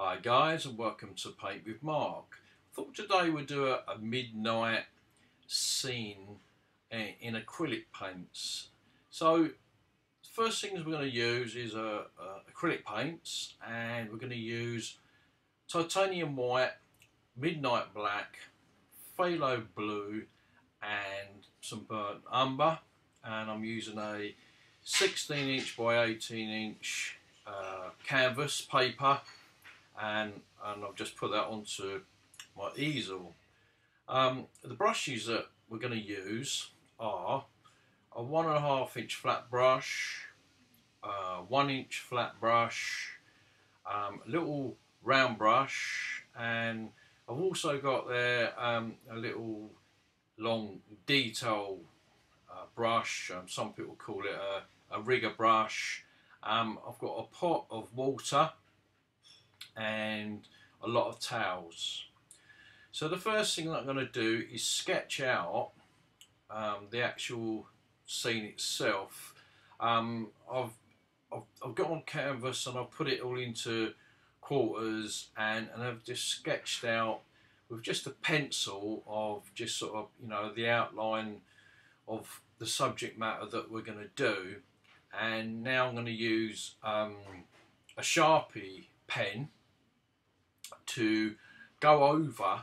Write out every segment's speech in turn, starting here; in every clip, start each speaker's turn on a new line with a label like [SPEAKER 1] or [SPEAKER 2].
[SPEAKER 1] Hi guys, and welcome to Paint with Mark. I thought today we'd do a midnight scene in acrylic paints. So first things we're going to use is acrylic paints, and we're going to use titanium white, midnight black, phthalo blue and some burnt umber, and I'm using a 16" by 18" canvas paper, and I've just put that onto my easel. The brushes that we're going to use are a 1.5" flat brush, 1" flat brush, a little round brush, and I've also got there a little long detail brush. Some people call it a rigger brush. I've got a pot of water and a lot of towels. So the first thing that I'm going to do is sketch out the actual scene itself. I've got on canvas and I've put it all into quarters, and I've just sketched out with just a pencil of just sort of, you know, the outline of the subject matter that we're going to do. And now I'm going to use a Sharpie pen to go over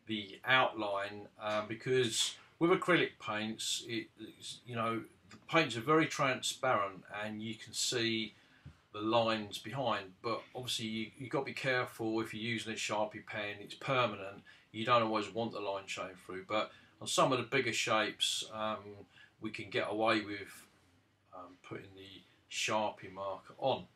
[SPEAKER 1] the outline, because with acrylic paints, you know, the paints are very transparent and you can see the lines behind, but obviously you've got to be careful. If you're using a Sharpie pen, it's permanent, you don't always want the line showing through, but on some of the bigger shapes we can get away with putting the Sharpie marker on.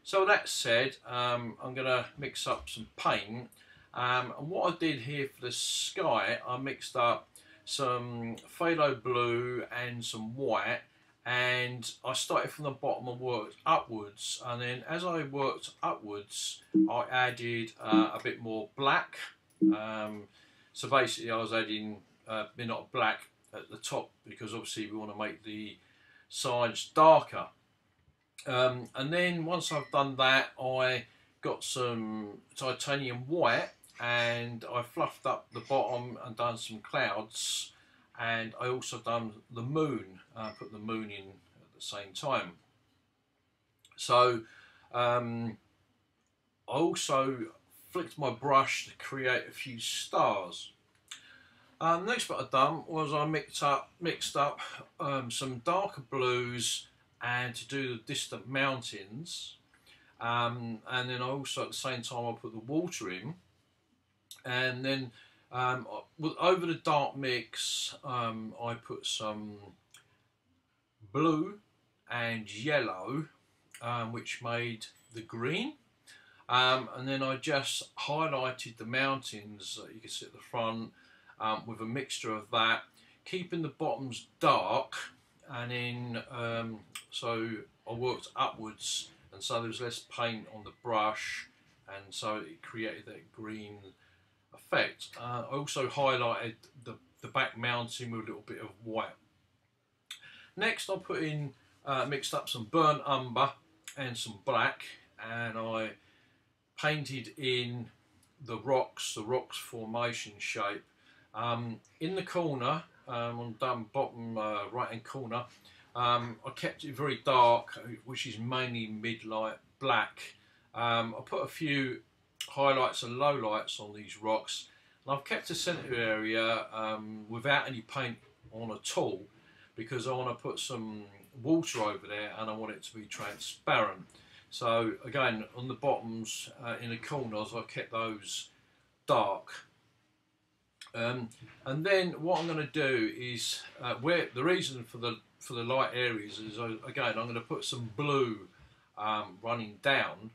[SPEAKER 1] So that said, I'm going to mix up some paint, and what I did here for the sky, I mixed up some phthalo blue and some white, and I started from the bottom and worked upwards, and then as I worked upwards I added a bit more black. So basically I was adding midnight black at the top, because obviously we want to make the sides darker. And then once I've done that, I got some titanium white and I fluffed up the bottom and done some clouds, and I also done the moon, put the moon in at the same time. So I also flicked my brush to create a few stars. Next what I've done was I mixed up some darker blues and to do the distant mountains, and then I also at the same time I put the water in, and then over the dark mix I put some blue and yellow, which made the green, and then I just highlighted the mountains that you can see at the front with a mixture of that, keeping the bottoms dark. And then so I worked upwards, and so there was less paint on the brush, and so it created that green effect. I also highlighted the back mountain with a little bit of white. Next I put in mixed up some burnt umber and some black, and I painted in the rocks formation shape. In the corner, on the bottom right hand corner, I kept it very dark, which is mainly midnight black. I put a few highlights and lowlights on these rocks, and I've kept the centre area without any paint on at all, because I want to put some water over there and I want it to be transparent. So again, on the bottoms in the corners I kept those dark. And then what I'm going to do is where the reason for the light areas is, again, I'm going to put some blue running down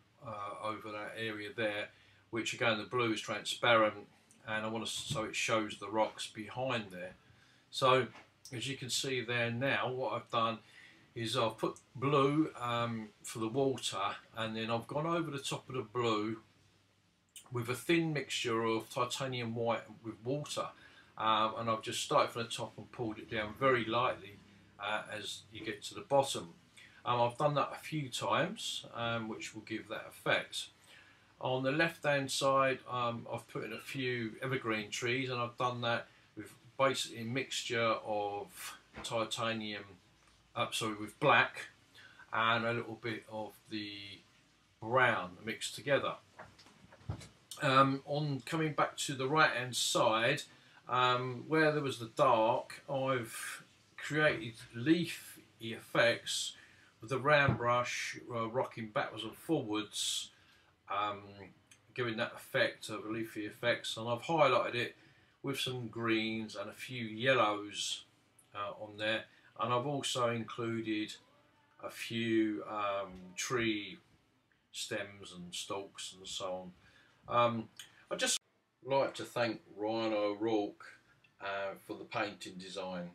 [SPEAKER 1] over that area there, which again the blue is transparent, and I want to, so it shows the rocks behind there. So as you can see there now, what I've done is I've put blue for the water, and then I've gone over the top of the blue with a thin mixture of titanium white with water, and I've just started from the top and pulled it down very lightly as you get to the bottom. I've done that a few times, which will give that effect. On the left hand side, I've put in a few evergreen trees, and I've done that with basically a mixture of titanium, with black and a little bit of the brown mixed together. On coming back to the right hand side, where there was the dark, I've created leaf effects with the round brush, rocking backwards and forwards, giving that effect of leafy effects, and I've highlighted it with some greens and a few yellows on there, and I've also included a few tree stems and stalks and so on. I'd just like to thank Ryan O'Rourke for the painting design.